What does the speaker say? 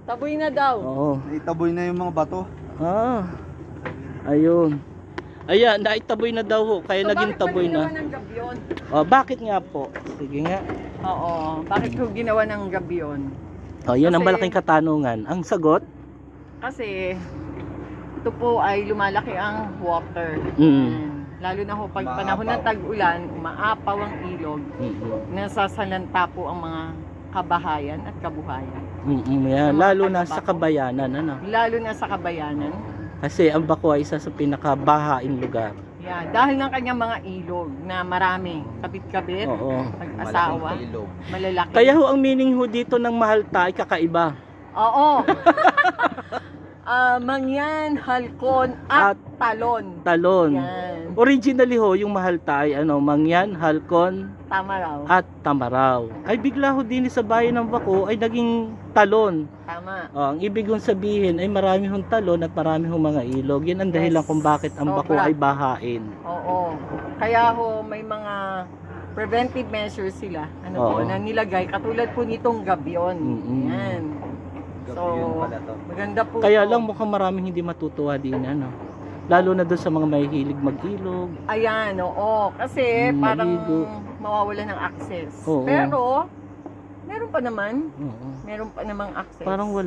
Taboy na daw. Oo. Naitaboy na yung mga bato. Ah. Ayun. Ayan, naitaboy na daw ho, kaya naging taboy na. Bakit ginawa ng gabyon? Oh, bakit nga po? Sige nga. Oo, bakit ko ginawa ng gabyon? Oh, yun ang Kasi- malaking katanungan. Ang sagot? Kasi ito po ay lumalaki ang water. Lalo na ho pag panahon ng tag-ulan, umaapaw ang ilog, nasasalanta po ang mga kabahayan at kabuhayan. Yan. Lalo na sa kabayanan, ano? Lalo na sa kabayanan. Kasi ang Baco ay isa sa pinakabahaing lugar. Yeah, dahil ng kanyang mga ilog na marami, kabit-kabit, Oo. mag-asawa, malalaki. Kaya ho ang meaning ho dito ng Mahalta ay kakaiba. Oo. Mangyan, halkon, at talon. Talon. Yan. Originally ho, yung Mahalta ay ano, Mangyan, Halkon, Tama raw. at Tamaraw. Ay bigla ho din sa bayan ng Baco ay naging talon. Tama. Ang ibig kong sabihin ay marami hong talon at marami hong mga ilog. Yan ang dahilan kung bakit ang Baco Sobra. ay bahain. Oo. Kaya ho, may mga preventive measures sila. Oo. Na nilagay. Katulad po nitong gabyon. Yan. So, maganda po. Kaya to. lang mukhang maraming hindi matutuwa din, ano. Lalo na doon sa mga mahihilig mag-ilog. Ayan, oo. Kasi parang maligo. mawawala ng access. Oo. Pero, meron pa naman. Oo. Meron pa namang access. Parang wala.